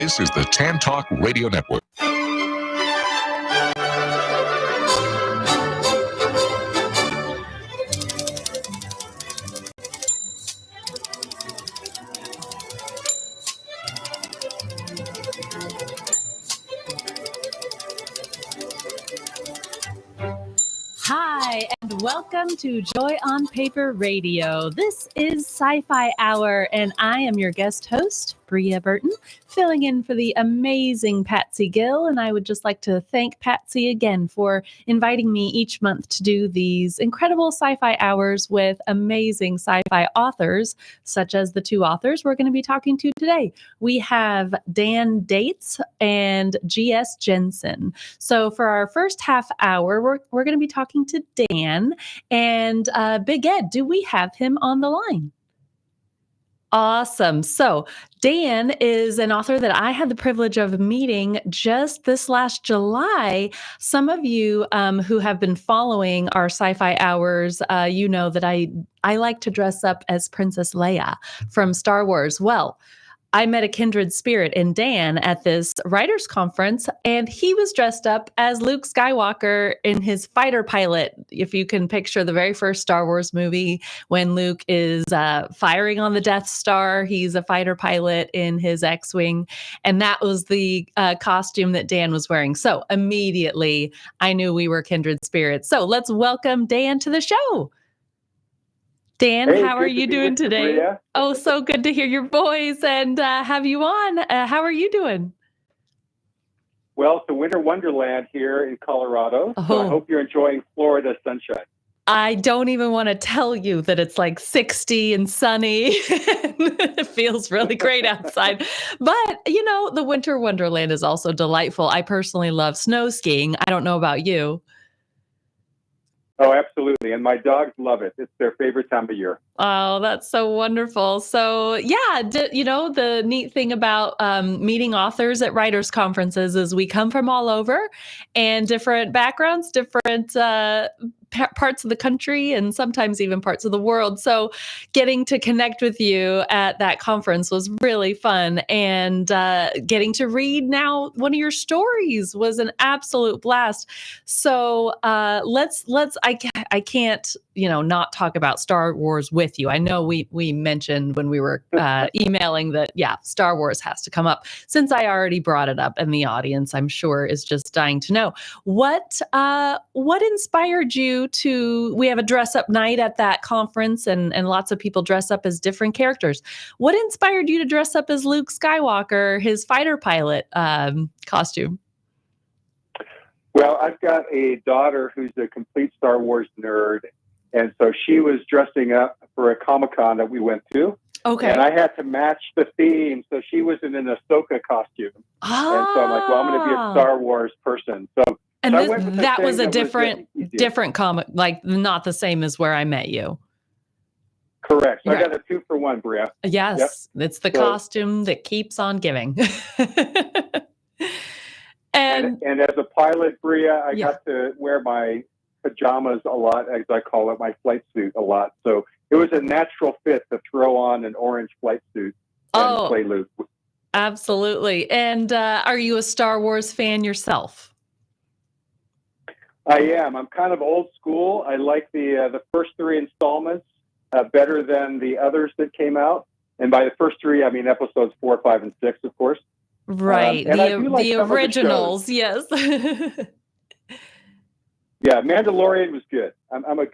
This is the TAN Talk Radio Network. Hi, and welcome to Joy on Paper Radio. This is Sci-Fi Hour, and I am your guest host, Bria Burton, filling in for the amazing Patsy Gill. And I would just like to thank Patsy again for inviting me each month to do these incredible sci-fi hours with amazing sci-fi authors, such as the two authors we're going to be talking to today. We have Dan Dates and G.S. Jensen. So for our first half hour, we're going to be talking to Dan. And Big Ed, do we have him on the line? Awesome. So Dan is an author that I had the privilege of meeting just this last July. Some of you who have been following our sci-fi hours, you know that I like to dress up as Princess Leia from Star Wars. Well, I met a kindred spirit in Dan at this writers' conference, and he was dressed up as Luke Skywalker in his fighter pilot. If you can picture the very first Star Wars movie, when Luke is firing on the Death Star, he's a fighter pilot in his X-Wing, and that was the costume that Dan was wearing. So immediately, I knew we were kindred spirits. So let's welcome Dan to the show. Dan, hey, how are you doing today? Bria. Oh, so good to hear your voice and have you on. How are you doing? Well, it's a winter wonderland here in Colorado. So I hope you're enjoying Florida sunshine. I don't even want to tell you that it's like 60 and sunny. It feels really great outside. But, you know, the winter wonderland is also delightful. I personally love snow skiing. I don't know about you. Oh, absolutely. And my dogs love it. It's their favorite time of year. Oh, that's so wonderful. So, yeah, you know, the neat thing about meeting authors at writers' conferences is we come from all over and different backgrounds, different parts of the country, and sometimes even parts of the world. So getting to connect with you at that conference was really fun. And getting to read now one of your stories was an absolute blast. So I can't, you know, not talk about Star Wars with you. I know we mentioned when we were emailing that, yeah, Star Wars has to come up. Since I already brought it up, and the audience, I'm sure, is just dying to know. What inspired you to, we have a dress up night at that conference, and lots of people dress up as different characters. What inspired you to dress up as Luke Skywalker, his fighter pilot costume? Well, I've got a daughter who's a complete Star Wars nerd. And so she was dressing up for a Comic-Con that we went to. Okay. And I had to match the theme. So she was in an Ahsoka costume. Ah. And so I'm like, well, I'm going to be a Star Wars person. And that was a different comic, like not the same as where I met you. Correct. So I got a 2-for-1, Bria. Yes. Yep. It's the costume that keeps on giving. and as a pilot, Bria, I got to wear my pajamas a lot, as I call it, my flight suit a lot. So it was a natural fit to throw on an orange flight suit and play Luke. Absolutely. And are you a Star Wars fan yourself? I am. I'm kind of old school. I like the first 3 installments better than the others that came out. And by the first 3, I mean episodes 4, 5, and 6, of course. Right. The originals, yes. Yeah, Mandalorian was good. I'm a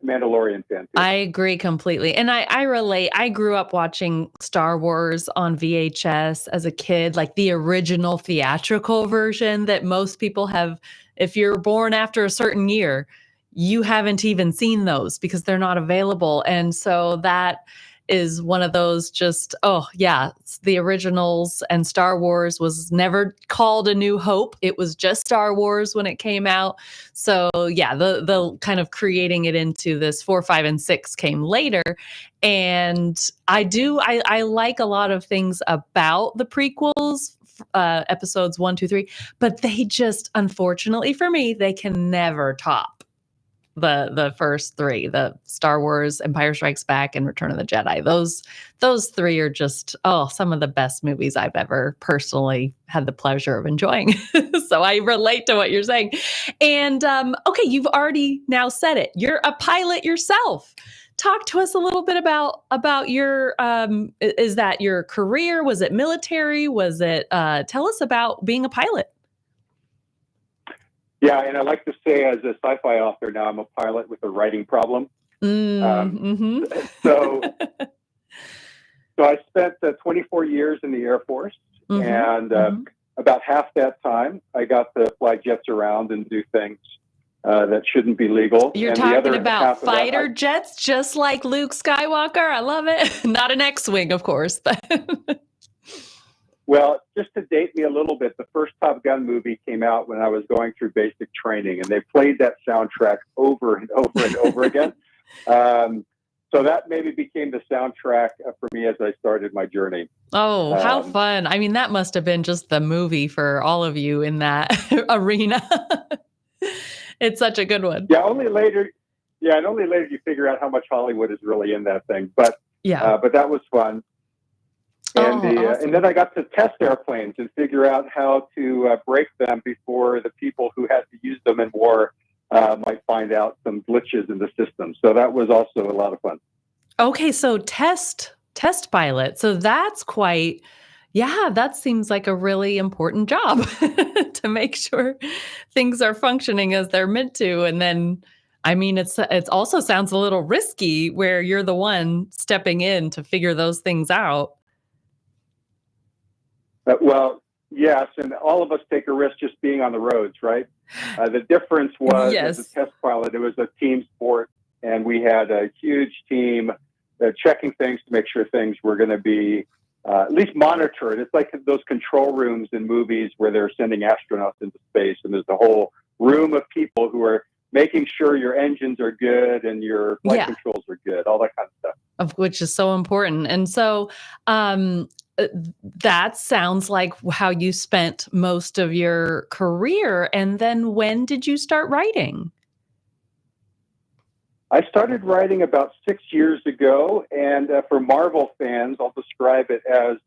Mandalorian fan too. I agree completely. And I relate. I grew up watching Star Wars on VHS as a kid, like the original theatrical version that most people have. If you're born after a certain year, you haven't even seen those because they're not available. And so that is one of those just, the originals, and Star Wars was never called A New Hope. It was just Star Wars when it came out. So yeah, the kind of creating it into this 4, 5, and 6 came later. And I like a lot of things about the prequels, episodes 1, 2, 3, but they just, unfortunately for me, they can never top the first three, the Star Wars, Empire Strikes Back, and Return of the Jedi. Those three are just some of the best movies I've ever personally had the pleasure of enjoying. So I relate to what you're saying. And okay, you've already now said it. You're a pilot yourself. Talk to us a little bit about your is that your career? Was it military? Was it tell us about being a pilot? Yeah, and I like to say, as a sci-fi author now, I'm a pilot with a writing problem. So I spent 24 years in the Air Force, and about half that time, I got to fly jets around and do things that shouldn't be legal. You're talking about fighter jets, just like Luke Skywalker. I love it. Not an X-wing, of course, but. Well, just to date me a little bit, the first Top Gun movie came out when I was going through basic training, and they played that soundtrack over and over and over again. So that maybe became the soundtrack for me as I started my journey. Oh, how fun. I mean, that must have been just the movie for all of you in that arena. It's such a good one. Yeah, only later you figure out how much Hollywood is really in that thing. But but that was fun. And awesome. And then I got to test airplanes and figure out how to break them before the people who had to use them in war might find out some glitches in the system. So that was also a lot of fun. Okay, so test pilot. So that's quite, that seems like a really important job to make sure things are functioning as they're meant to. And then, I mean, it's also sounds a little risky where you're the one stepping in to figure those things out. Well, yes, and all of us take a risk just being on the roads, right? The difference was, as a test pilot, it was a team sport, and we had a huge team checking things to make sure things were going to be at least monitored. It's like those control rooms in movies where they're sending astronauts into space, and there's a whole room of people who are making sure your engines are good and your flight controls are good, all that kind of stuff. Of which is so important. And so that sounds like how you spent most of your career. And then when did you start writing? I started writing about 6 years ago. And for Marvel fans, I'll describe it as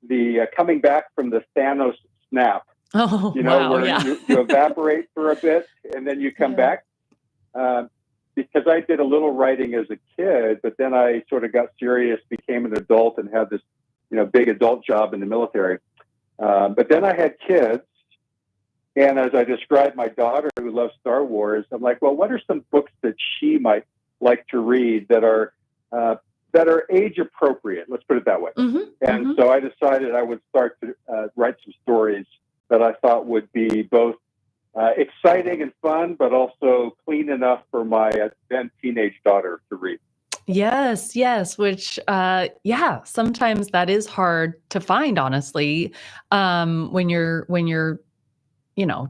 the coming back from the Thanos snap. Oh, where you evaporate for a bit and then you come back. Because I did a little writing as a kid, but then I sort of got serious, became an adult, and had this, big adult job in the military. But then I had kids, and as I described my daughter who loves Star Wars, I'm like, well, what are some books that she might like to read that are age appropriate? Let's put it that way. So I decided I would start to write some stories that I thought would be both exciting and fun, but also clean enough for my then teenage daughter to read. Yes, which, sometimes that is hard to find, honestly, when you're,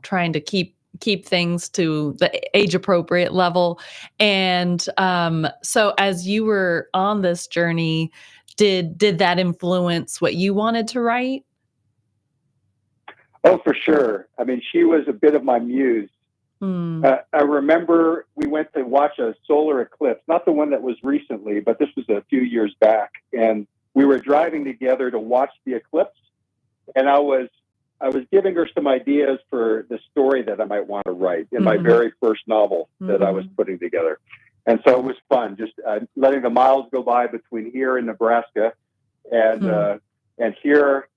trying to keep things to the age appropriate level. And so as you were on this journey, did that influence what you wanted to write? Oh, for sure. I mean, she was a bit of my muse. I remember we went to watch a solar eclipse, not the one that was recently, but this was a few years back. And we were driving together to watch the eclipse. And I was giving her some ideas for the story that I might want to write in my very first novel that I was putting together. And so it was fun, just letting the miles go by between here and Nebraska and hear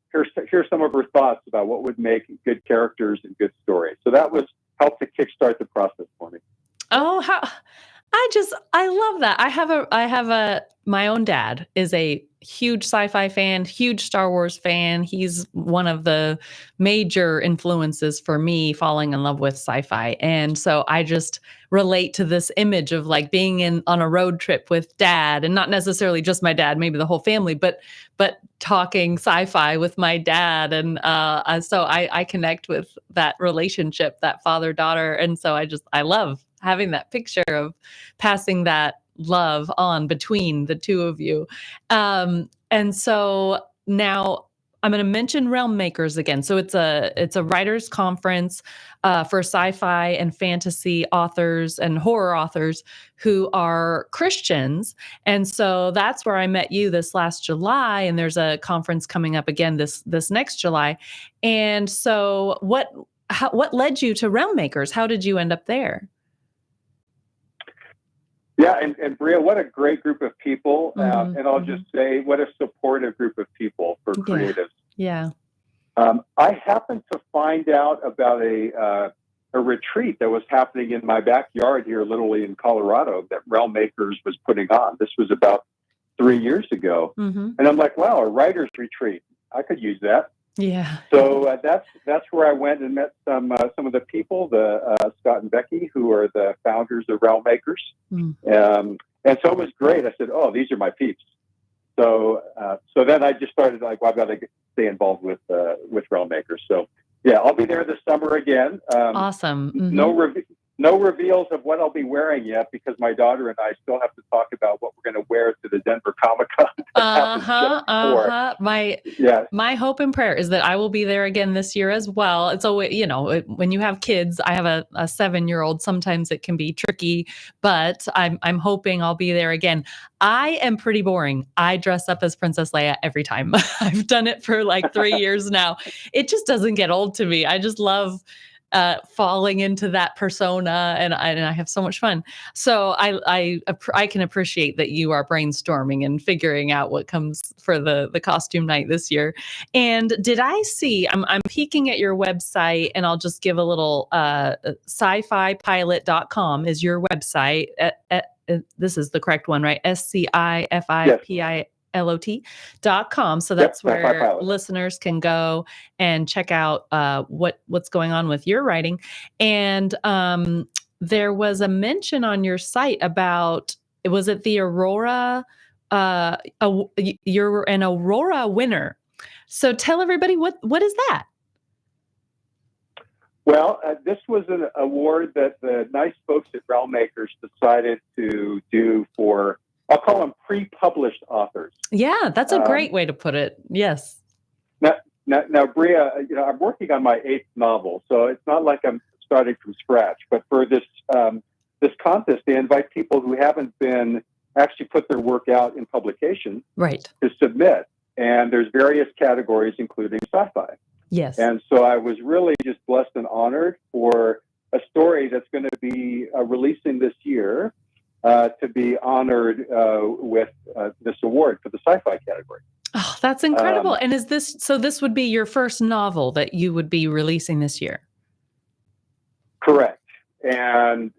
some of her thoughts about what would make good characters and good stories. So that was helped to kickstart the process for me. Oh, I love that. I have my own dad is a huge sci-fi fan, huge Star Wars fan. He's one of the major influences for me falling in love with sci-fi. And so I just relate to this image of like being on a road trip with dad, and not necessarily just my dad, maybe the whole family, but talking sci-fi with my dad. And so I connect with that relationship, that father-daughter. And so I love having that picture of passing that love on between the two of you. And so now I'm going to mention Realm Makers again. So it's a writers conference for sci-fi and fantasy authors and horror authors who are Christians. And so that's where I met you this last July. And there's a conference coming up again this next July. And so what led you to Realm Makers? How did you end up there? Yeah, and Bria, what a great group of people. And I'll just say, what a supportive group of people for creatives. Yeah. I happened to find out about a retreat that was happening in my backyard here, literally in Colorado, that Realm Makers was putting on. This was about 3 years ago. And I'm like, wow, a writer's retreat. I could use that. Yeah. So that's where I went and met some of the people, the Scott and Becky, who are the founders of Realm Makers. And so it was great. I said, "Oh, these are my peeps." So then I just started like, well, I've got to stay involved with Realm Makers. So yeah, I'll be there this summer again. Awesome. No reveals of what I'll be wearing yet, because my daughter and I still have to talk about what we're going to wear to the Denver Comic-Con. My hope and prayer is that I will be there again this year as well. It's always, when you have kids, I have a 7-year-old. Sometimes it can be tricky, but I'm hoping I'll be there again. I am pretty boring. I dress up as Princess Leia every time. I've done it for like 3 years now. It just doesn't get old to me. I just love falling into that persona, and I have so much fun. So I can appreciate that you are brainstorming and figuring out what comes for the costume night this year. And did I see? I'm peeking at your website, and I'll just give a little scifipilot.com is your website. This is the correct one, right? SCIFIPILOT.com. So that's where listeners can go and check out what's going on with your writing. And there was a mention on your site about, was it the Aurora? You're an Aurora winner. So tell everybody what is that? Well, this was an award that the nice folks at Realm Makers decided to do for, I'll call them pre-published authors. Yeah, that's a great way to put it. Yes. Now, Bria, I'm working on my 8th novel, so it's not like I'm starting from scratch. But for this contest, they invite people who haven't been actually put their work out in publication, right, to submit. And there's various categories, including sci-fi. Yes. And so I was really just blessed and honored for a story that's going to be releasing this year to be honored with this award for the sci-fi category. Oh, that's incredible. And this would be your first novel that you would be releasing this year? Correct. And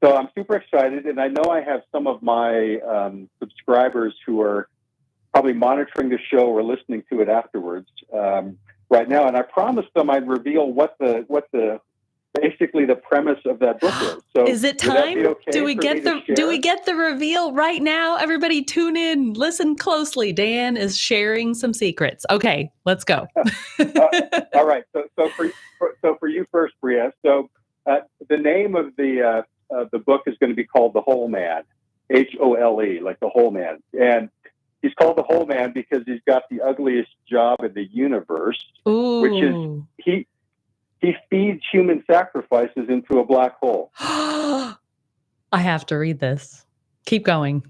so I'm super excited. And I know I have some of my subscribers who are probably monitoring the show or listening to it afterwards right now. And I promised them I'd reveal what the basically the premise of that book is. So is it time? Okay, do we get the reveal right now? Everybody tune in, listen closely. Dan is sharing some secrets. Okay, let's go. All right. So for you first, Bria. So the name of the book is going to be called The Whole Man, HOLE, like the whole man. And he's called the Whole Man because he's got the ugliest job in the universe, which is he feeds human sacrifices into a black hole. I have to read this. Keep going.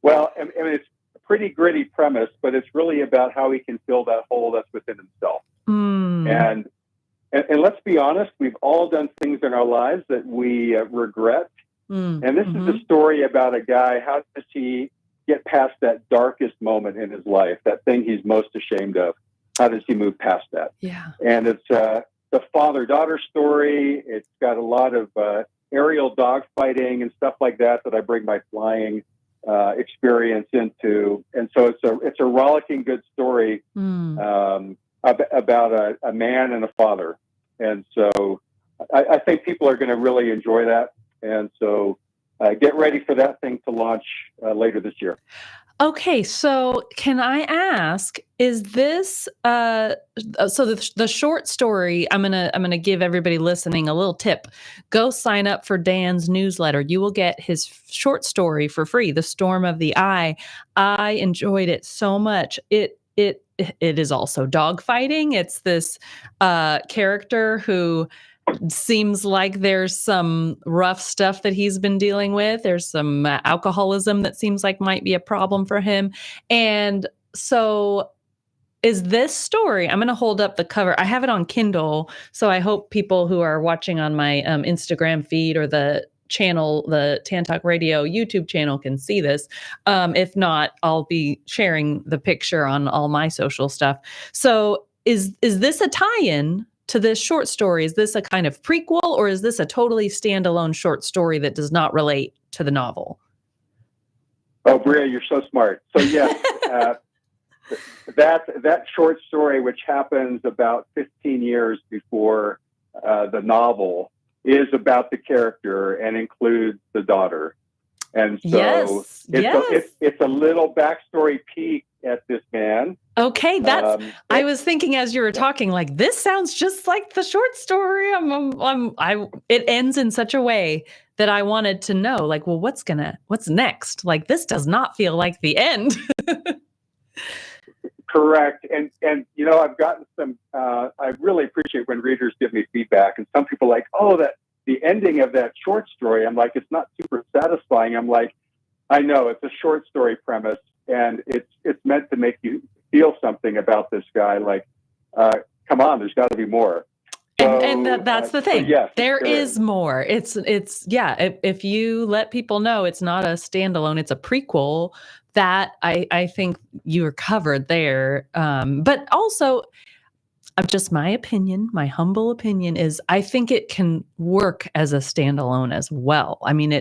Well, I mean, it's a pretty gritty premise, but it's really about how he can fill that hole that's within himself. And let's be honest, we've all done things in our lives that we regret. And this is a story about a guy. How does he get past that darkest moment in his life, that thing he's most ashamed of? How does he move past that? Yeah. And it's the father-daughter story. It's got a lot of aerial dogfighting and stuff like that I bring my flying experience into. And so it's a rollicking good story about a man and a father. And so I think people are going to really enjoy that. And so get ready for that thing to launch later this year. Okay, so can I ask, is this so the short story, I'm gonna give everybody listening a little tip. Go sign up for Dan's newsletter. You will get his short story for free, The Storm of the Eye. I enjoyed it so much. It is also dogfighting. It's this character who seems like there's some rough stuff that he's been dealing with. There's some alcoholism that seems like might be a problem for him. And so is this story, I'm going to hold up the cover. I have it on Kindle. So I hope people who are watching on my Instagram feed or the channel, the Tan Talk Radio YouTube channel can see this. If not, I'll be sharing the picture on all my social stuff. So is this a tie-in to this short story? Is this a kind of prequel, or is this a totally standalone short story that does not relate to the novel? Oh, Bria, you're so smart. So yes, that short story, which happens about 15 years before the novel, is about the character and includes the daughter. And so it's a little backstory peek at this man. Okay, I was thinking as you were talking, like, this sounds just like the short story. It ends in such a way that I wanted to know, like, well, what's next? Like, this does not feel like the end. Correct. And I've gotten some, I really appreciate when readers give me feedback, and some people are like, oh, the ending of that short story, I'm like, it's not super satisfying. I'm like, I know it's a short story premise, and it's meant to make you feel something about this guy. Like, come on, there's got to be more. So, and that's the thing. So yes, there is more. It's if you let people know it's not a standalone, it's a prequel, that I think you're covered there. But also, just my opinion, my humble opinion is I think it can work as a standalone as well. I mean,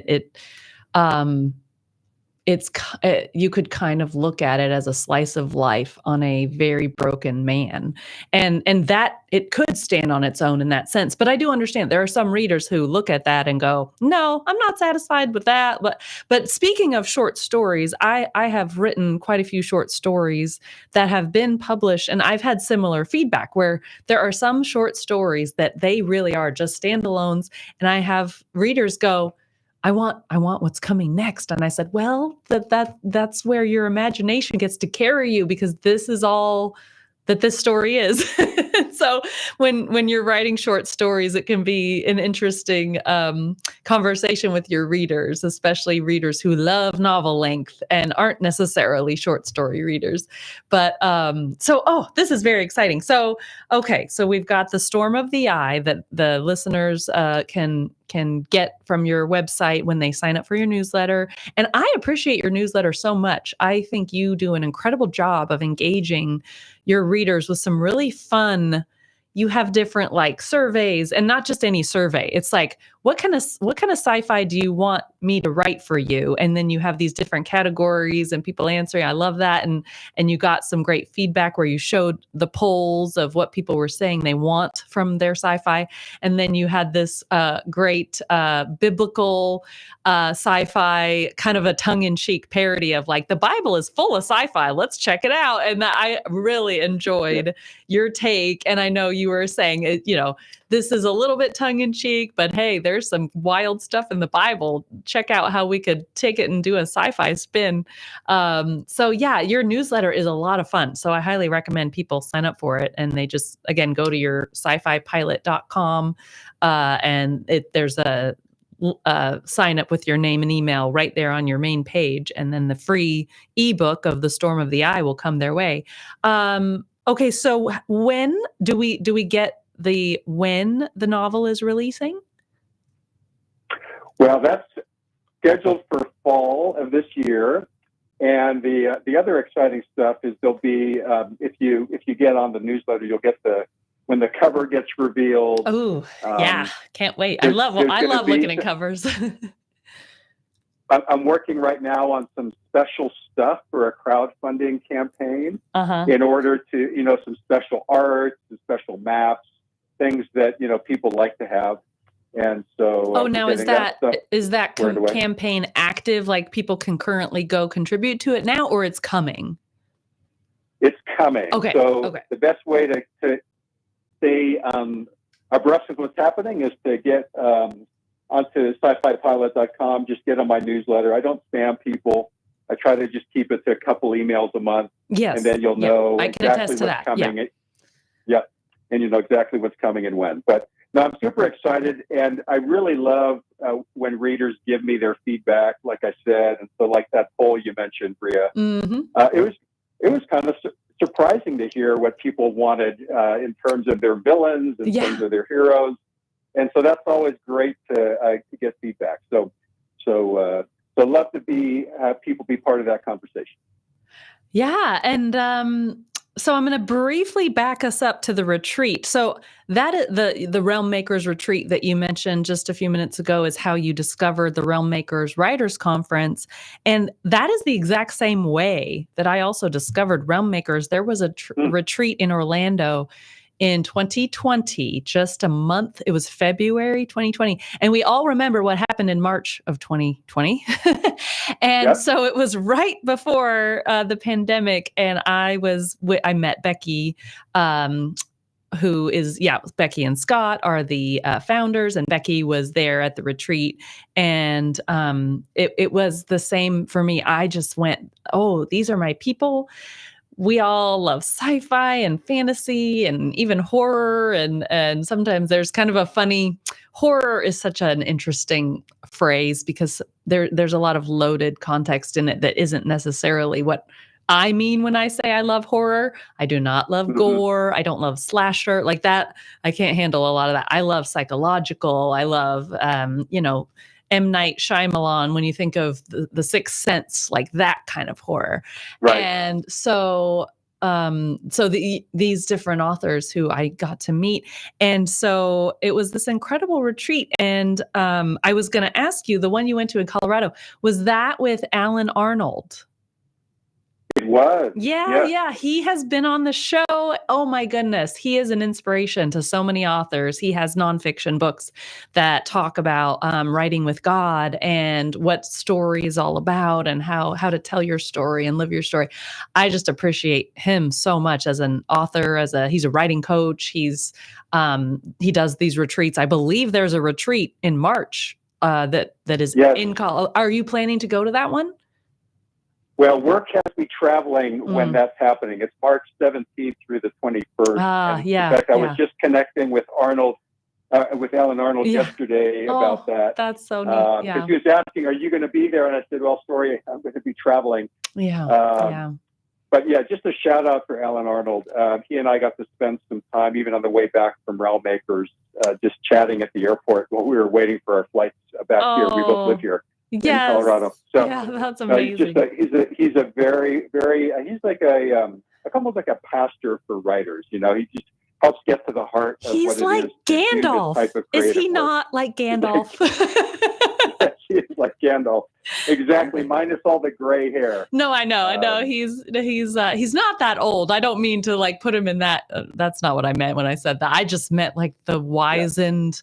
you could kind of look at it as a slice of life on a very broken man, and that it could stand on its own in that sense. But I do understand there are some readers who look at that and go, no, I'm not satisfied with that. But speaking of short stories, I have written quite a few short stories that have been published, and I've had similar feedback where there are some short stories that they really are just standalones, and I have readers go, I want what's coming next. And I said, well, that's where your imagination gets to carry you, because this is all that this story is. So when you're writing short stories, it can be an interesting conversation with your readers, especially readers who love novel length and aren't necessarily short story readers. But this is very exciting. So, okay, so we've got The Storm of the Eye that the listeners can get from your website when they sign up for your newsletter. And I appreciate your newsletter so much. I think you do an incredible job of engaging your readers with some really fun. You have different like surveys, and not just any survey. It's like, what kind of sci-fi do you want me to write for you? And then you have these different categories and people answering. I love that. And you got some great feedback where you showed the polls of what people were saying they want from their sci-fi. And then you had this great biblical sci-fi, kind of a tongue-in-cheek parody of like, the Bible is full of sci-fi. Let's check it out. And I really enjoyed your take. And I know you were saying, this is a little bit tongue-in-cheek, but hey, there's some wild stuff in the Bible. Check out how we could take it and do a sci-fi spin. So yeah, your newsletter is a lot of fun. So I highly recommend people sign up for it. And they just, again, go to your sci-fipilot.com and there's a sign up with your name and email right there on your main page. And then the free ebook of The Storm of the Eye will come their way. Okay, so when do we get when the novel is releasing? Well, that's scheduled for fall of this year. And the other exciting stuff is there'll be, if you get on the newsletter, you'll get when the cover gets revealed. Oh, yeah. Can't wait. I love looking at covers. I'm working right now on some special stuff for a crowdfunding campaign in order to, some special art, some special maps, things that, people like to have. And so, now is that campaign active? Like people can currently go contribute to it now, or it's coming? It's coming. Okay. So the best way to stay abreast of what's happening is to get onto sci-fipilot.com. Just get on my newsletter. I don't spam people. I try to just keep it to a couple emails a month. Yes. And then you'll know I can exactly attest to what's that. coming. Yeah. And you know exactly what's coming and when. But no, I'm super excited. And I really love when readers give me their feedback, like I said. And so like that poll you mentioned, Bria, it was kind of surprising to hear what people wanted in terms of their villains, in terms of their heroes. And so that's always great to get feedback. So love to have people be part of that conversation. Yeah. And so I'm going to briefly back us up to the retreat. So that the Realm Makers retreat that you mentioned just a few minutes ago is how you discovered the Realm Makers Writers Conference. And that is the exact same way that I also discovered Realm Makers. There was a retreat in Orlando in 2020, just a month. It was February 2020. And we all remember what happened in March of 2020. So it was right before the pandemic. And I met Becky, who is, Becky and Scott are the founders, and Becky was there at the retreat. And it was the same for me. I just went, oh, these are my people. We all love sci-fi and fantasy and even horror. And sometimes there's kind of a funny, horror is such an interesting phrase because there's a lot of loaded context in it that isn't necessarily what I mean when I say I love horror. I do not love gore. I don't love slasher like that. I can't handle a lot of that. I love psychological. I love, M. Night Shyamalan, when you think of the Sixth Sense, like that kind of horror. Right. And so these different authors who I got to meet. And so it was this incredible retreat. And I was going to ask you, the one you went to in Colorado, was that with Alan Arnold? It was. Yeah. He has been on the show. Oh my goodness. He is an inspiration to so many authors. He has nonfiction books that talk about writing with God and what story is all about and how to tell your story and live your story. I just appreciate him so much as an author, he's a writing coach. He does these retreats. I believe there's a retreat in March that is in Colorado. Are you planning to go to that one? Well, work has me traveling when that's happening. It's March 17th through the 21st. In fact, I was just connecting with Arnold, with Alan Arnold yesterday about that. That's so neat. Because he was asking, "Are you going to be there?" And I said, "Well, sorry, I'm going to be traveling." But just a shout out for Alan Arnold. He and I got to spend some time, even on the way back from Realm Makers, just chatting at the airport while we were waiting for our flights back here. We both live here. In Colorado. So that's amazing. He's a very, very, he's like almost like a pastor for writers. He just helps get to the heart of he's what like it is Gandalf. Is he not like Gandalf? Yes, he is like Gandalf. Exactly. Minus all the gray hair. No, I know. He's not that old. I don't mean to like put him in that. That's not what I meant when I said that. I just meant like the wizened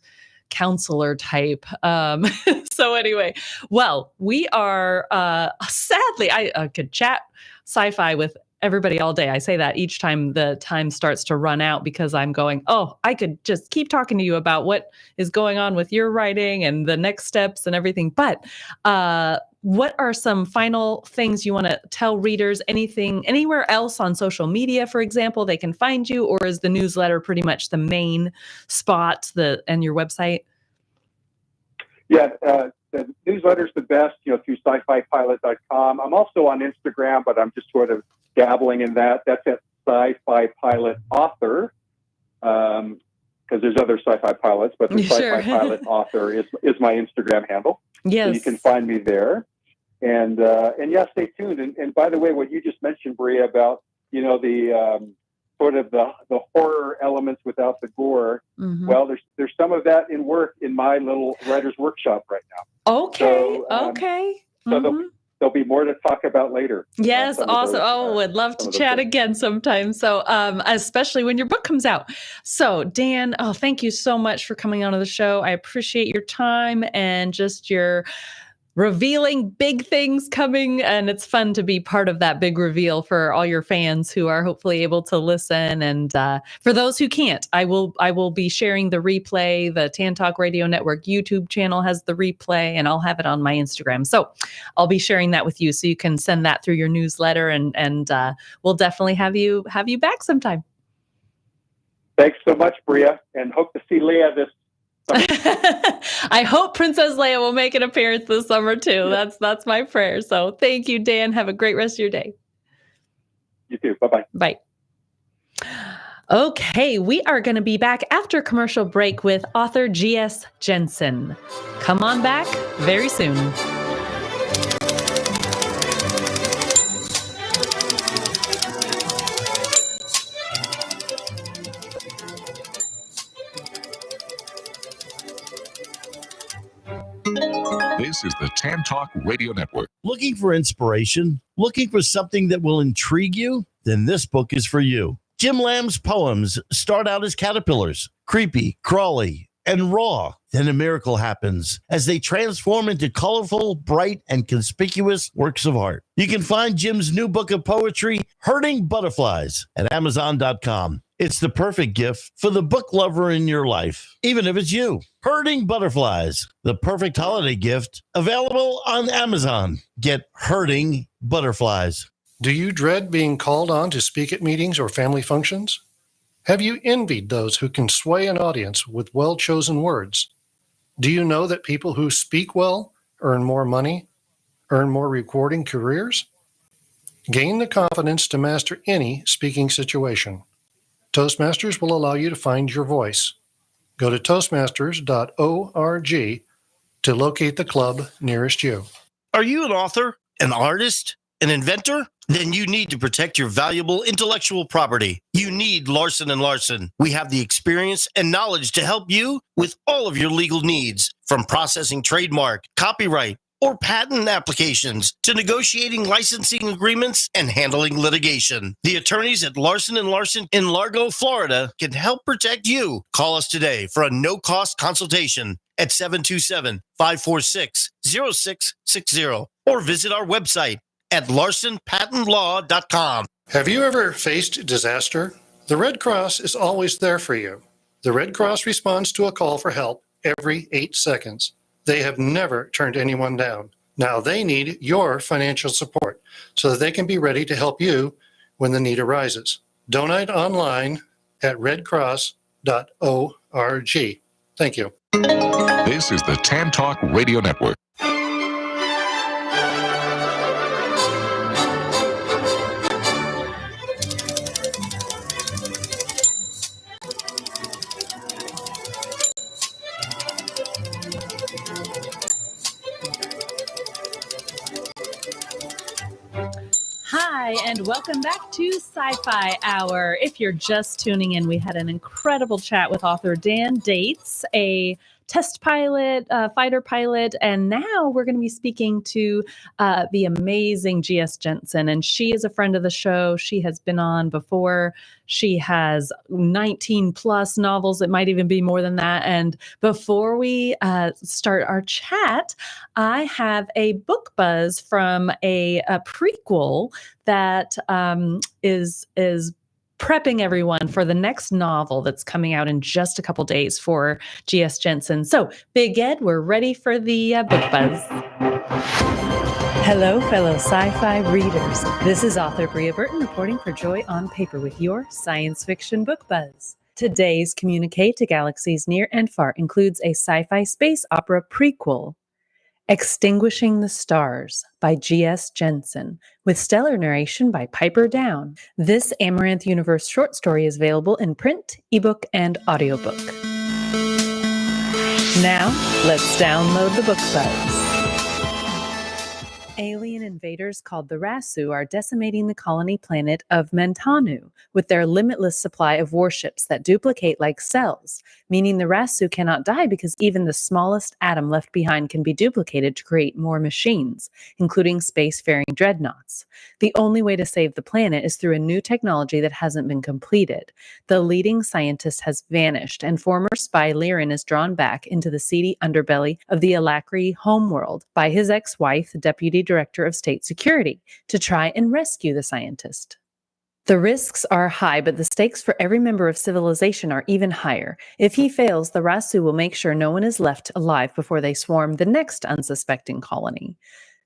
counselor type. So anyway, well, we are sadly, I could chat sci-fi with everybody all day. I say that each time the time starts to run out because I'm going, I could just keep talking to you about what is going on with your writing and the next steps and everything. But what are some final things you want to tell readers? Anything, anywhere else on social media, for example, they can find you, or is the newsletter pretty much the main spot and your website? Yeah, the newsletter's the best, through sci-fipilot.com. I'm also on Instagram, but I'm just sort of dabbling in that. That's at Sci-Fi Pilot Author, because there's other sci-fi pilots, but the Sci-Fi Pilot Author is my Instagram handle. Yes. So you can find me there. And stay tuned. And by the way, what you just mentioned, Bria, about, the sort of the horror elements without the gore. Mm-hmm. Well, there's some of that in my little writer's workshop right now. Okay. So, okay. So there'll be more to talk about later. Yes, awesome. Would love to chat again sometime. So, especially when your book comes out. So, Dan, thank you so much for coming onto the show. I appreciate your time and just your revealing big things coming, and it's fun to be part of that big reveal for all your fans who are hopefully able to listen. And for those who can't, I will be sharing the replay. The Tan Talk Radio Network YouTube channel has the replay, and I'll have it on my Instagram. So I'll be sharing that with you, so you can send that through your newsletter, and we'll definitely have you back sometime. Thanks so much, Bria, and hope to see Leah this. I hope Princess Leia will make an appearance this summer too. That's my prayer. So thank you, Dan. Have a great rest of your day. You too. Bye-bye. Bye. Okay, we are going to be back after commercial break with author G.S. Jensen. Come on back very soon. This is the Tan Talk Radio Network. Looking for inspiration? Looking for something that will intrigue you? Then this book is for you. Jim Lamb's poems start out as caterpillars, creepy, crawly, and raw. Then a miracle happens as they transform into colorful, bright, and conspicuous works of art. You can find Jim's new book of poetry, Hurting Butterflies, at Amazon.com. It's the perfect gift for the book lover in your life, even if it's you. Hurting Butterflies, the perfect holiday gift, available on Amazon. Get Hurting Butterflies. Do you dread being called on to speak at meetings or family functions? Have you envied those who can sway an audience with well-chosen words? Do you know that people who speak well earn more money, earn more rewarding careers? Gain the confidence to master any speaking situation. Toastmasters will allow you to find your voice. Go to toastmasters.org to locate the club nearest you. Are you an author, an artist, an inventor? Then you need to protect your valuable intellectual property. You need Larson & Larson. We have the experience and knowledge to help you with all of your legal needs, from processing trademark, copyright, or patent applications to negotiating licensing agreements and handling litigation. The attorneys at Larson & Larson in Largo, Florida can help protect you. Call us today for a no-cost consultation at 727-546-0660 or visit our website at larsonpatentlaw.com. Have you ever faced disaster? The Red Cross is always there for you. The Red Cross responds to a call for help every 8 seconds. They have never turned anyone down. Now they need your financial support so that they can be ready to help you when the need arises. Donate online at redcross.org. Thank you. This is the Tan Talk Radio Network. Hi, and welcome back to Sci-Fi Hour. If you're just tuning in, we had an incredible chat with author Dan Dates, a test pilot, fighter pilot, and now we're going to be speaking to the amazing G.S. Jensen, and she is a friend of the show. She has been on before. She has 19 plus novels. It might even be more than that. And before we start our chat, I have a book buzz from a prequel that is prepping everyone for the next novel that's coming out in just a couple days for G.S. Jensen. So, Big Ed, we're ready for the book buzz. Hello, fellow sci-fi readers. This is author Bria Burton reporting for Joy on Paper with your science fiction book buzz. Today's communique to galaxies near and far includes a sci-fi space opera prequel, Extinguishing the Stars by G.S. Jensen, with stellar narration by Piper Down. This Amaranth Universe short story is available in print, ebook, and audiobook. Now, let's download the book buzz. Alien invaders called the Rasu are decimating the colony planet of Mentanu with their limitless supply of warships that duplicate like cells, meaning the Rasu cannot die because even the smallest atom left behind can be duplicated to create more machines, including spacefaring dreadnoughts. The only way to save the planet is through a new technology that hasn't been completed. The leading scientist has vanished, and former spy Lirin is drawn back into the seedy underbelly of the Alakri homeworld by his ex-wife, the Deputy Director of State Security, to try and rescue the scientist. The risks are high, but the stakes for every member of civilization are even higher. If he fails, the Rasu will make sure no one is left alive before they swarm the next unsuspecting colony.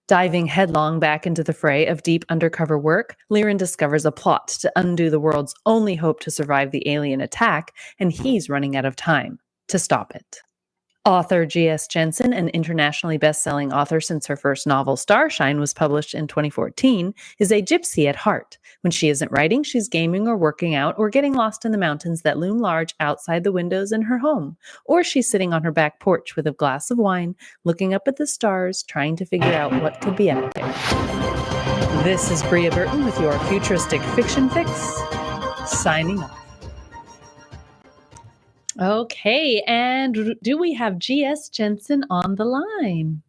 Diving headlong back into the fray of deep undercover work, Lirin discovers a plot to undo the world's only hope to survive the alien attack, and he's running out of time to stop it. Author G.S. Jensen, an internationally best-selling author since her first novel, Starshine, was published in 2014, is a gypsy at heart. When she isn't writing, she's gaming or working out or getting lost in the mountains that loom large outside the windows in her home. Or she's sitting on her back porch with a glass of wine, looking up at the stars, trying to figure out what could be out there. This is Bria Burton with your Futuristic Fiction Fix, signing off. Okay, and do we have G.S. Jensen on the line?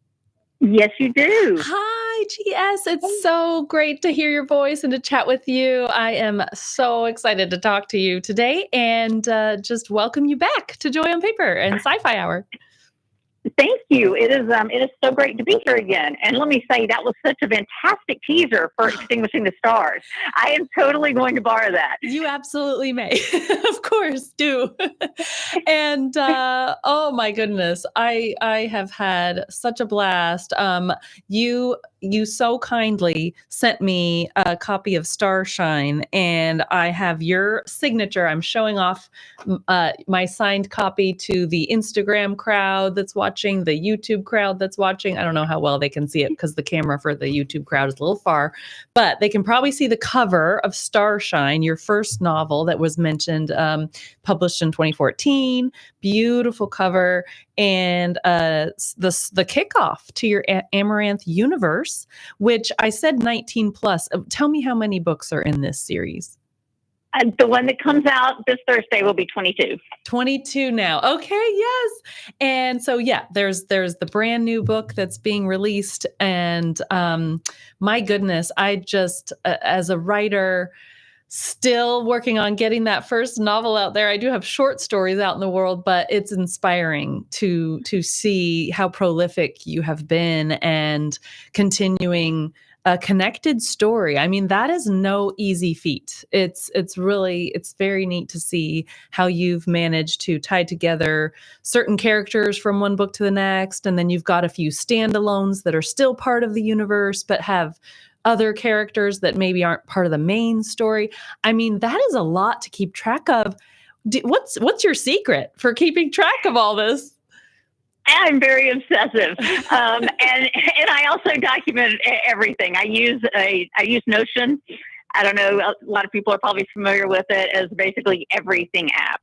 Yes, you do. Hi, G.S. It's so great to hear your voice and to chat with you. I am so excited to talk to you today and just welcome you back to Joy on Paper and Sci-Fi Hour. Thank you. It is so great to be here again. And let me say, that was such a fantastic teaser for Extinguishing the Stars. I am totally going to borrow that. You absolutely may. Of course, do. And oh my goodness, I have had such a blast. You so kindly sent me a copy of Starshine, and I have your signature. I'm showing off my signed copy to the Instagram crowd that's watching, the YouTube crowd that's watching. I don't know how well they can see it because the camera for the YouTube crowd is a little far, but they can probably see the cover of Starshine, your first novel that was mentioned, published in 2014. Beautiful cover. And the kickoff to your Amaranth universe, which I said 19 plus. Tell me how many books are in this series. The one that comes out this Thursday will be 22. 22 now. Okay, yes. And so, yeah, there's the brand new book that's being released. And my goodness, I just, as a writer, still working on getting that first novel out there. I do have short stories out in the world, but it's inspiring to see how prolific you have been and continuing a connected story. I mean, that is no easy feat. It's very neat to see how you've managed to tie together certain characters from one book to the next. And then you've got a few standalones that are still part of the universe, but have other characters that maybe aren't part of the main story. I mean, that is a lot to keep track of. What's your secret for keeping track of all this? I'm very obsessive, and I also document everything. I use Notion. I don't know. A lot of people are probably familiar with it as basically everything app.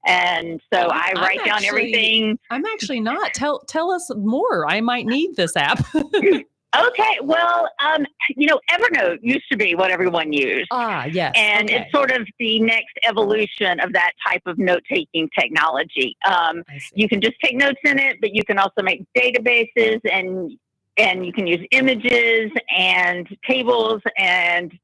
And so I write down everything. I'm actually not. Tell us more. I might need this app. Okay, well, Evernote used to be what everyone used. Yes. And it's sort of the next evolution of that type of note-taking technology. You can just take notes in it, but you can also make databases, and you can use images and tables and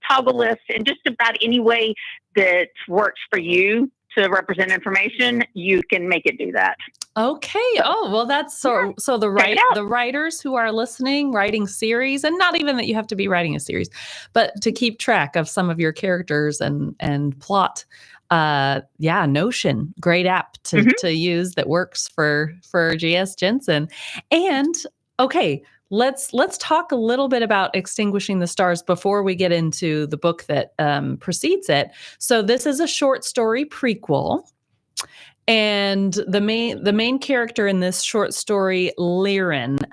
toggle lists, and just about any way that works for you to represent information, you can make it do that. Okay. Oh, well, that's so the writers who are listening, writing series, and not even that you have to be writing a series, but to keep track of some of your characters and plot. Notion, great app to use that works for G.S. Jensen. And okay, let's talk a little bit about Extinguishing the Stars before we get into the book that precedes it. So this is a short story prequel. And the main character in this short story, Liren,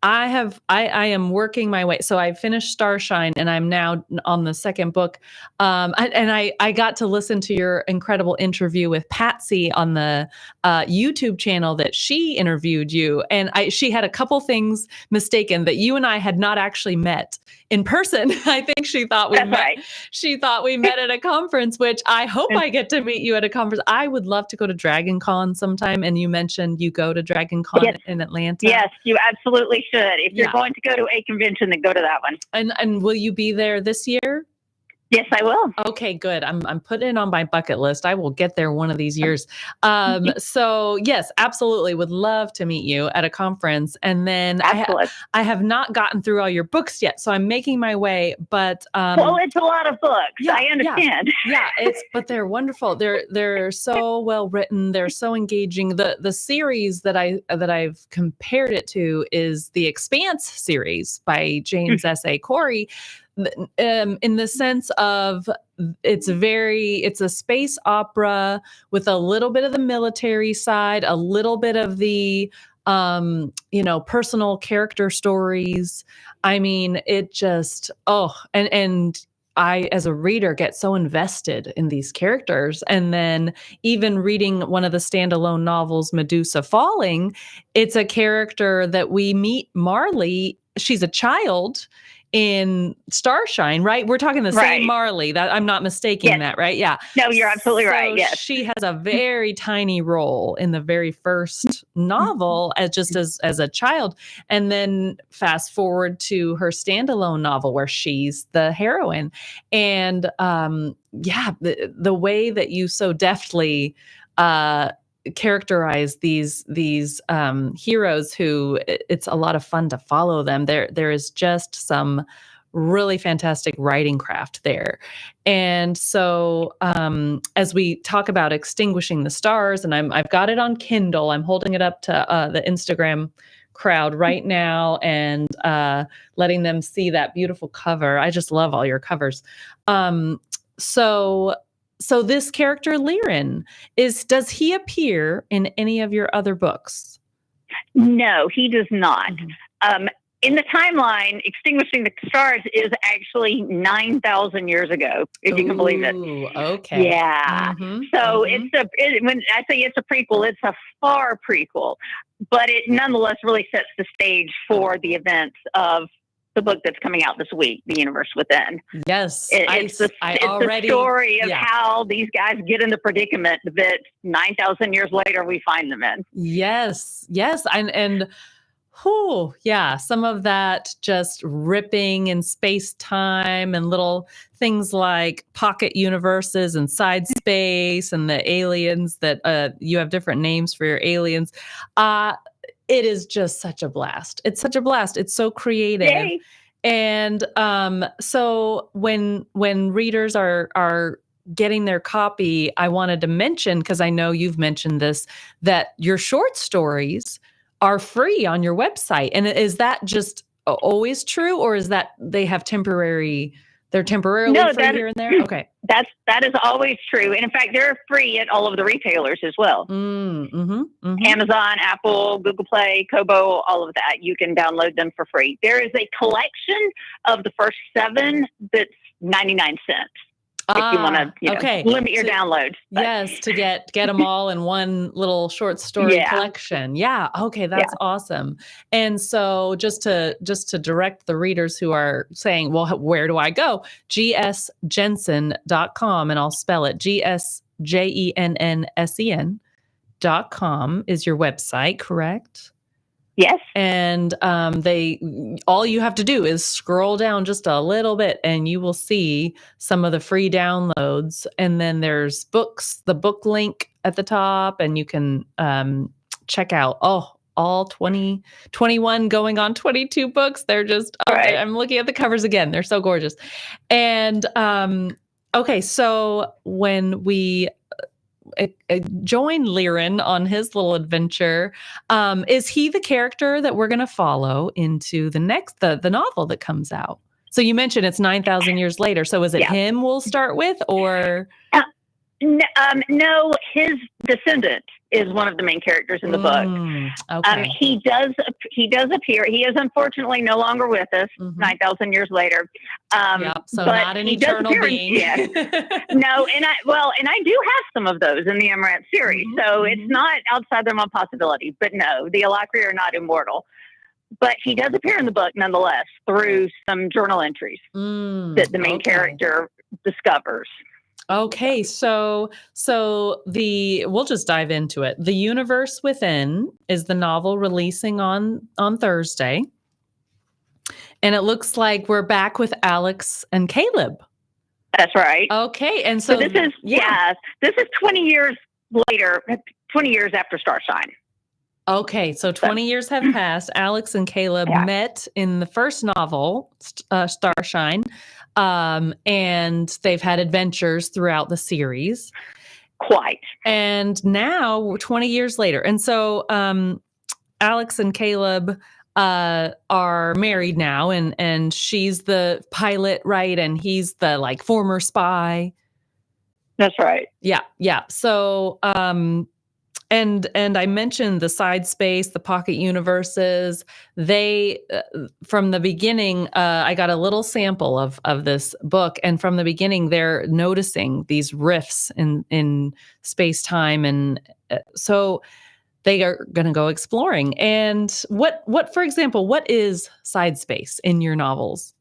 I am working my way. So I finished Starshine and I'm now on the second book. I got to listen to your incredible interview with Patsy on the YouTube channel that she interviewed you. And she had a couple things mistaken that you and I had not actually met in person. I think she thought we met. Right. She thought we met at a conference, which I hope I get to meet you at a conference. I would love to go to Dragon Con sometime. And you mentioned you go to Dragon Con in Atlanta. Yes, you absolutely should. If you're going to go to a convention, then go to that one. And will you be there this year? Yes, I will. Okay, good. I'm putting it on my bucket list. I will get there one of these years. So yes, absolutely. Would love to meet you at a conference. And then I have not gotten through all your books yet. So I'm making my way, but, well, it's a lot of books. I understand. But they're wonderful. They're so well written. They're so engaging. The series that I've compared it to is the Expanse series by James S.A. Corey. In the sense of it's a space opera with a little bit of the military side, a little bit of the personal character stories. I mean, it just and I, as a reader, get so invested in these characters. And then even reading one of the standalone novels, Medusa Falling, it's a character that we meet, Marley. She's a child in Starshine, right? We're talking the same Marley. That I'm not mistaking that, right? Yeah. No, you're absolutely right. Yes. She has a very tiny role in the very first novel as a child. And then fast forward to her standalone novel where she's the heroine. And the way that you so deftly characterize these heroes who it's a lot of fun to follow them. There is just some really fantastic writing craft there. And so as we talk about extinguishing the stars, and I've got it on Kindle, I'm holding it up to the Instagram crowd right now and letting them see that beautiful cover. I just love all your covers. So this character, Liren, does he appear in any of your other books? No, he does not. In the timeline, extinguishing the stars is actually 9,000 years ago, if you can believe it. Okay. Yeah. So when I say it's a prequel, it's a far prequel, but it nonetheless really sets the stage for the events of the book that's coming out this week, The Universe Within. Yes. It's the story of how these guys get in the predicament that 9,000 years later we find them in. Yes. And some of that just ripping in space time and little things like pocket universes and side space and the aliens that you have different names for your aliens. It is just such a blast. It's such a blast. It's so creative. Yay. And so when readers are getting their copy, I wanted to mention, because I know you've mentioned this, that your short stories are free on your website. And is that just always true, or is that they have temporarily free here and there? Okay. That is always true. And in fact, they're free at all of the retailers as well. Amazon, Apple, Google Play, Kobo, all of that. You can download them for free. There is a collection of the first 7 that's 99 cents. If you want to limit your downloads. But. Yes, to get them all in one little short story collection. Yeah. Okay, that's awesome. And so just to direct the readers who are saying, well, where do I go? gsjensen.com, and I'll spell it gsjensen.com is your website, correct? Yes. And all you have to do is scroll down just a little bit and you will see some of the free downloads. And then there's books, the book link at the top, and you can check out all 21 going on 22 books. They're just, I'm looking at the covers again. They're so gorgeous. And so when we join Liren on his little adventure, is he the character that we're going to follow into the novel that comes out? So you mentioned it's 9,000 years later. So is it him we'll start with, or? No, his descendant is one of the main characters in the book. Okay. He does appear. He is unfortunately no longer with us 9,000 years later. So but not an he does eternal appear being. No, and I do have some of those in the Amaranth series, so it's not outside the realm of possibility. But no, the Alakri are not immortal. But he does appear in the book nonetheless through some journal entries that the main character discovers. Okay, so we'll just dive into it. The Universe Within is the novel releasing on Thursday. And it looks like we're back with Alex and Caleb. That's right. Okay, and so this is this is 20 years later, 20 years after Starshine. Okay, so 20 years have passed. Alex and Caleb met in the first novel, Starshine, and they've had adventures throughout the series. Quite. And now, 20 years later. And so Alex and Caleb are married now, and she's the pilot, right? And he's the former spy. That's right. Yeah. So and I mentioned the side space, the pocket universes. They from the beginning, I got a little sample of this book, and from the beginning, they're noticing these rifts in space time, and so they are going to go exploring. And what, for example, what is side space in your novels?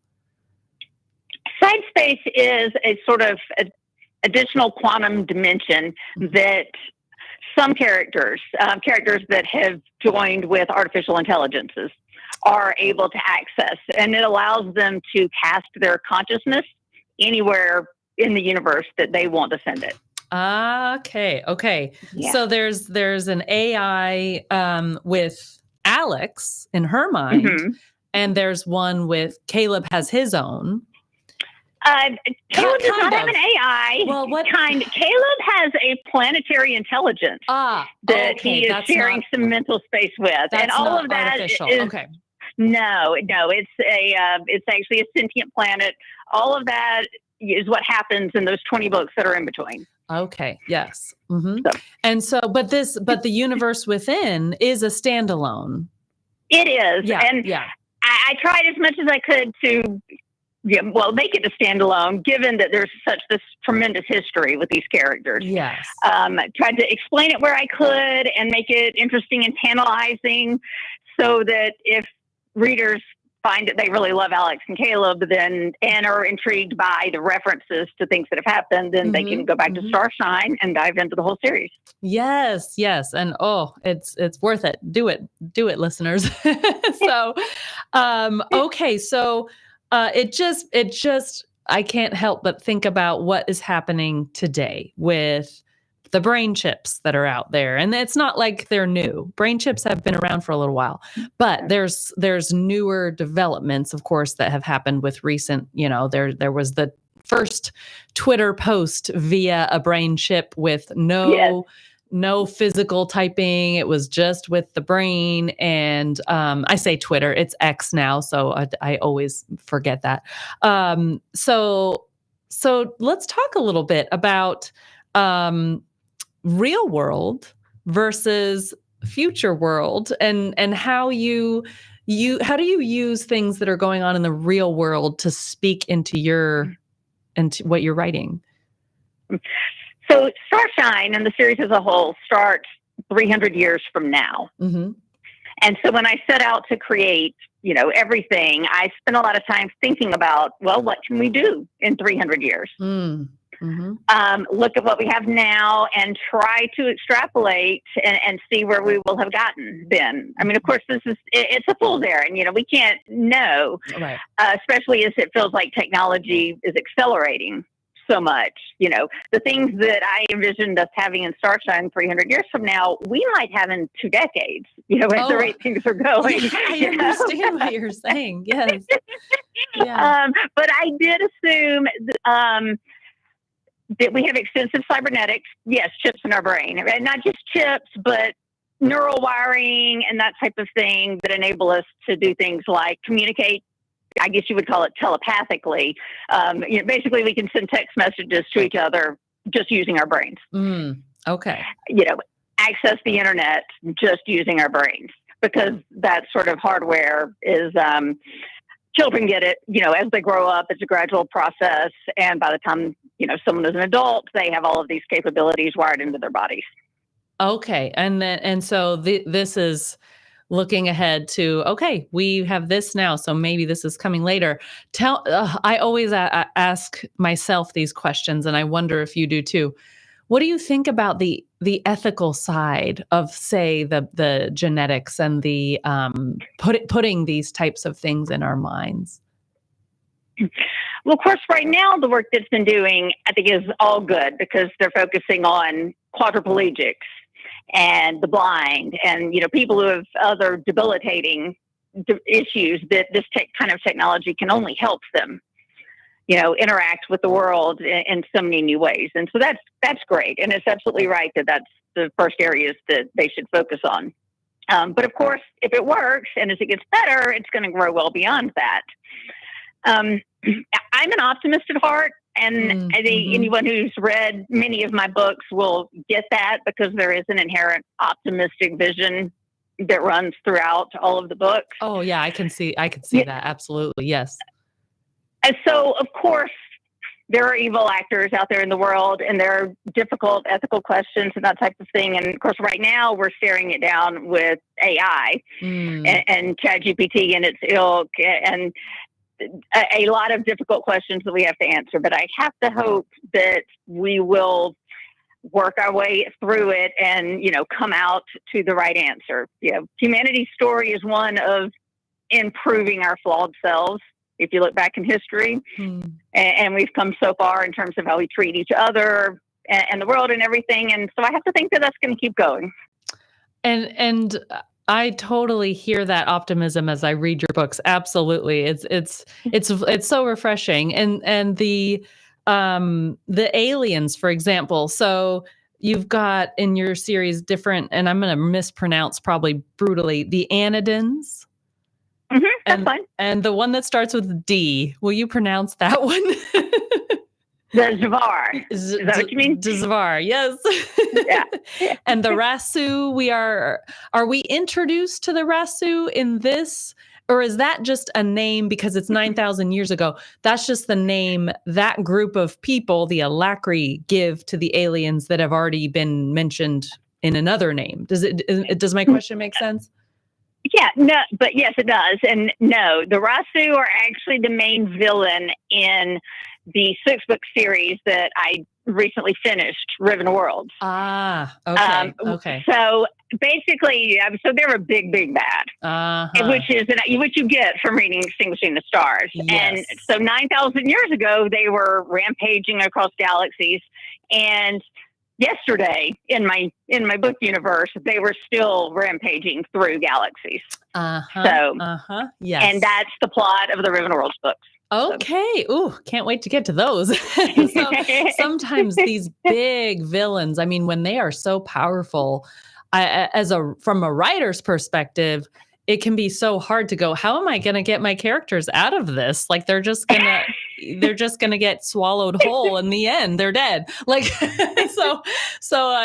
Side space is a sort of additional quantum dimension that some characters that have joined with artificial intelligences are able to access, and it allows them to cast their consciousness anywhere in the universe that they want to send it. Okay. Yeah. So there's an AI with Alex in her mind, and there's one with Caleb has his own. Caleb does not have an AI. Well, what kind? Caleb has a planetary intelligence that he is sharing some mental space with, and all of that artificial. is Okay. No, it's actually a sentient planet. All of that is what happens in those 20 books that are in between. Okay. Yes. And so, but the Universe Within is a standalone. It is. Yeah. And I tried as much as I could to, make it a standalone, given that there's such this tremendous history with these characters. Yes. Tried to explain it where I could and make it interesting and tantalizing, so that if readers find that they really love Alex and Caleb and are intrigued by the references to things that have happened, then they can go back to Starshine and dive into the whole series. Yes. And it's worth it. Do it, listeners. So, okay. So, it just, I can't help but think about what is happening today with the brain chips that are out there. And it's not like they're new. Brain chips have been around for a little while, but there's newer developments, of course, that have happened with recent, there was the first Twitter post via a brain chip with no physical typing. It was just with the brain. And I say Twitter, it's X now, so I always forget that. So let's talk a little bit about real world versus future world, and how how do you use things that are going on in the real world to speak into what you're writing? So Starshine and the series as a whole starts 300 years from now. And so when I set out to create, everything, I spent a lot of time thinking about, what can we do in 300 years? Look at what we have now and try to extrapolate and see where we will have gotten then. I mean, of course, it's a fool's errand. We can't know, especially as it feels like technology is accelerating so much. The things that I envisioned us having in Starshine 300 years from now, we might have in 2 decades, at the rate things are going. I understand what you're saying. Yes. But I did assume that we have extensive cybernetics, chips in our brain, and not just chips, but neural wiring and that type of thing that enable us to do things like communicate. I guess you would call it telepathically. Basically, we can send text messages to each other just using our brains. Okay. Access the internet just using our brains, because that sort of hardware is, children get it, as they grow up. It's a gradual process. And by the time, someone is an adult, they have all of these capabilities wired into their bodies. Okay. And so this is looking ahead to, okay, we have this now, so maybe this is coming later. I always ask myself these questions, and I wonder if you do too. What do you think about the ethical side of, say, the genetics and the putting these types of things in our minds? Well, of course, right now the work that's been doing, I think, is all good, because they're focusing on quadriplegics and the blind, and people who have other debilitating issues that this kind of technology can only help them interact with the world in so many new ways. And so that's great. And it's absolutely right that that's the first areas that they should focus on. But of course, if it works and as it gets better, it's going to grow well beyond that. I'm an optimist at heart. And I think anyone who's read many of my books will get that, because there is an inherent optimistic vision that runs throughout all of the books. Oh yeah, I can see that. Absolutely. Yes. And so, of course, there are evil actors out there in the world, and there are difficult ethical questions and that type of thing. And of course, right now we're staring it down with AI and ChatGPT and its ilk, and a lot of difficult questions that we have to answer. But I have to hope that we will work our way through it and, come out to the right answer. Humanity's story is one of improving our flawed selves. If you look back in history, and we've come so far in terms of how we treat each other and the world and everything. And so I have to think that that's going to keep going. And I totally hear that optimism as I read your books. Absolutely. It's so refreshing. And the aliens, for example. So you've got in your series different, and I'm going to mispronounce probably brutally, the Anodins. That's fine. And the one that starts with D, will you pronounce that one? The Zvar. Is that what you mean? Zvar, yes. Yeah. And the Rasu, are we introduced to the Rasu in this? Or is that just a name because it's 9,000 years ago? That's just the name that group of people, the Alakri, give to the aliens that have already been mentioned in another name. Does my question make sense? Yeah, no, but yes, it does. And no, the Rasu are actually the main villain in the 6-book series that I recently finished, Riven Worlds. Okay. Okay. So basically, they're a big, big bad, which you get from reading Extinguishing the Stars. Yes. And so 9,000 years ago, they were rampaging across galaxies, and yesterday in my book universe, they were still rampaging through galaxies. Yes. And that's the plot of the Riven Worlds books. Okay. Ooh, can't wait to get to those. So sometimes these big villains, I mean, when they are so powerful, from a writer's perspective, it can be so hard to go, how am I going to get my characters out of this? Like they're just going to get swallowed whole in the end. They're dead. Like, so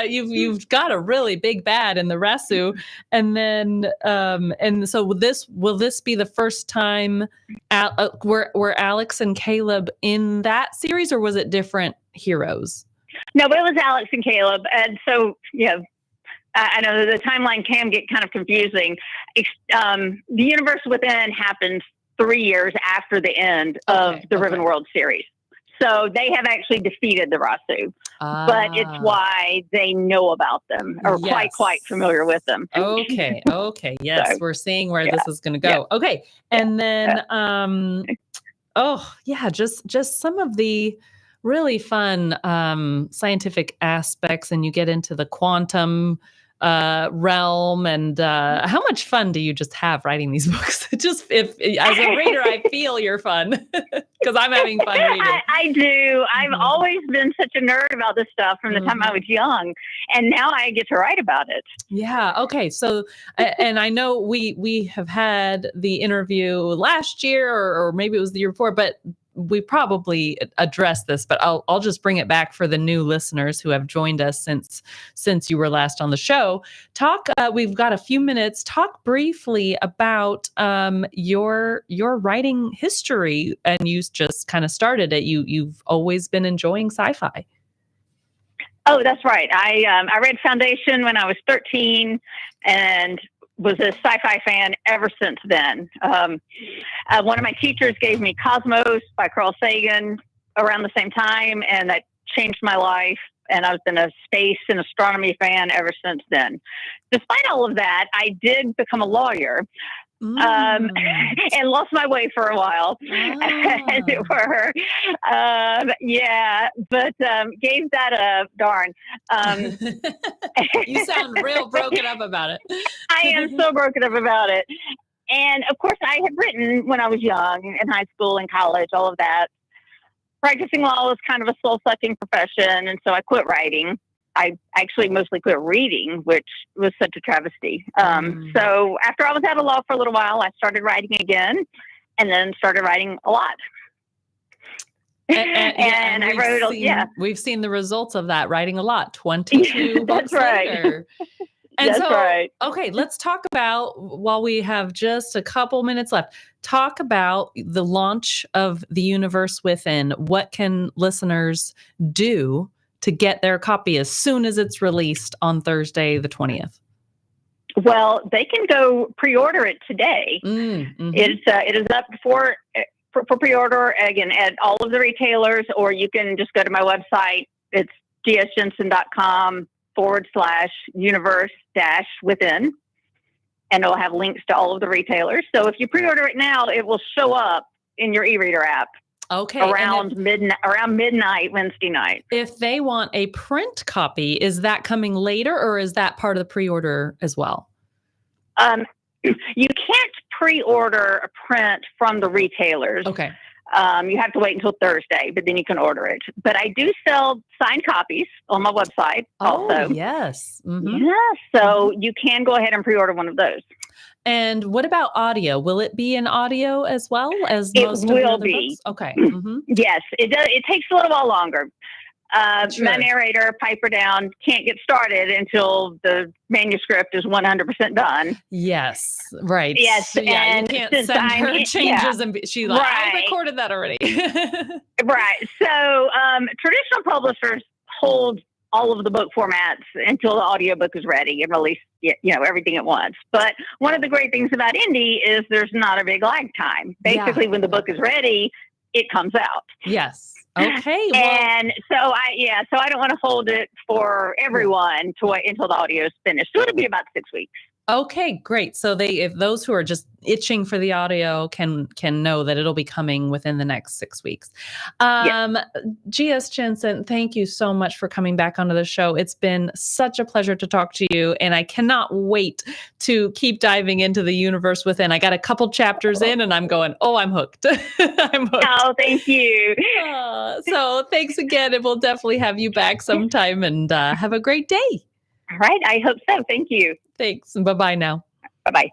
you've got a really big bad in the Rasu. And then, and so will this be the first time were Alex and Caleb in that series, or was it different heroes? No, but it was Alex and Caleb. And so, I know the timeline can get kind of confusing. The Universe Within happens 3 years after the end of the Riven World series. So they have actually defeated the Rasu, but it's why they know about them or quite familiar with them. Okay. Yes, so, we're seeing where this is going to go. Yeah. Okay. And then, just some of the really fun scientific aspects, and you get into the quantum realm, and how much fun do you just have writing these books? Just if as a reader, I feel you're fun because I'm having fun reading. I do. I've always been such a nerd about this stuff from the time I was young, and now I get to write about it. Yeah. Okay. So, and I know we have had the interview last year, or maybe it was the year before, but we probably addressed this, but I'll just bring it back for the new listeners who have joined us since you were last on the show. We've got a few minutes. Talk briefly about your writing history, and you just kind of started it. You've always been enjoying sci-fi. Oh, that's right. I read Foundation when I was 13 and was a sci-fi fan ever since then. One of my teachers gave me Cosmos by Carl Sagan around the same time, and that changed my life. And I've been a space and astronomy fan ever since then. Despite all of that, I did become a lawyer. And lost my way for a while, as it were. But gave that a darn. You sound real broken up about it. I am so broken up about it. And of course, I had written when I was young, in high school and college, all of that. Practicing law was kind of a soul-sucking profession, and so I quit writing. I actually mostly quit reading, which was such a travesty. So after I was out of law for a little while, I started writing again, and then started writing a lot. And I wrote, we've seen the results of that, writing a lot, 22 books later. And that's right. Okay, let's talk about, while we have just a couple minutes left, talk about the launch of The Universe Within. What can listeners do to get their copy as soon as it's released on Thursday, the 20th? Well, they can go pre-order it today. It is up for pre-order, again, at all of the retailers, or you can just go to my website. It's gsjensen.com/universe-within, and it'll have links to all of the retailers. So if you pre-order it now, it will show up in your e-reader app. Okay. Around midnight Wednesday night. If they want a print copy, is that coming later, or is that part of the pre-order as well? You can't pre-order a print from the retailers. Okay. You have to wait until Thursday, but then you can order it. But I do sell signed copies on my website also. Oh, yes. Yes. So you can go ahead and pre-order one of those. And what about audio? Will it be in audio as well as most of the other books? Okay. Yes, it does. It takes a little while longer. Sure. My narrator, Piper Down, can't get started until the manuscript is 100% done. Yes, right. Yes, so, yeah, and you can't send her changes and she's like, I recorded that already. Right. So traditional publishers hold all of the book formats until the audiobook is ready and release, everything at once. But one of the great things about indie is there's not a big lag time. Basically, when the book is ready, it comes out. Yes. Okay. Well, and so I don't want to hold it for everyone to wait until the audio is finished. So it'll be about 6 weeks. Okay, great. So if those who are just itching for the audio can know that it'll be coming within the next 6 weeks. G.S. Jensen, thank you so much for coming back onto the show. It's been such a pleasure to talk to you, and I cannot wait to keep diving into The Universe Within. I got a couple chapters in, and I'm going, I'm hooked. I'm hooked. Oh, thank you. So thanks again, and we'll definitely have you back sometime, and have a great day. All right. I hope so. Thank you. Thanks. Bye-bye now. Bye-bye.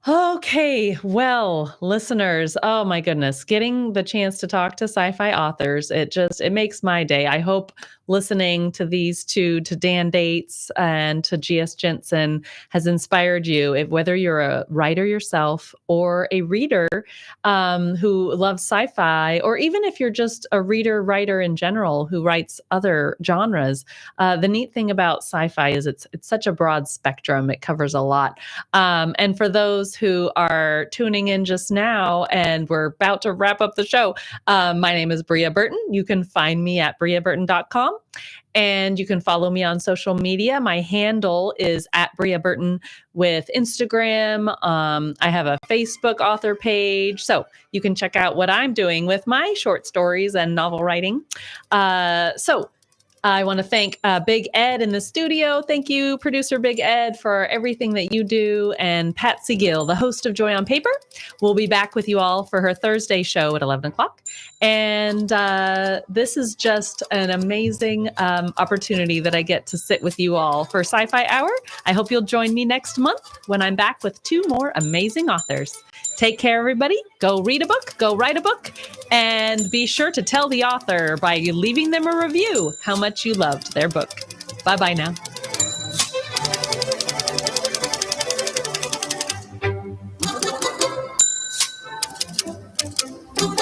Okay. Well, listeners, oh my goodness, getting the chance to talk to sci-fi authors, it makes my day. I hope listening to these two, to Dan Dates and to G.S. Jensen, has inspired you, whether you're a writer yourself or a reader who loves sci-fi, or even if you're just a writer in general who writes other genres. The neat thing about sci-fi is it's such a broad spectrum. It covers a lot. And for those who are tuning in just now, and we're about to wrap up the show, my name is Bria Burton. You can find me at briaburton.com. And you can follow me on social media. My handle is at Bria Burton with Instagram. I have a Facebook author page. So you can check out what I'm doing with my short stories and novel writing. So I want to thank Big Ed in the studio. Thank you, producer Big Ed, for everything that you do. And Patsy Gill, the host of Joy on Paper. We'll be back with you all for her Thursday show at 11 o'clock. And this is just an amazing opportunity that I get to sit with you all for Sci-Fi Hour. I hope you'll join me next month when I'm back with 2 more amazing authors. Take care, everybody. Go read a book, go write a book, and be sure to tell the author by leaving them a review how much you loved their book. Bye-bye now.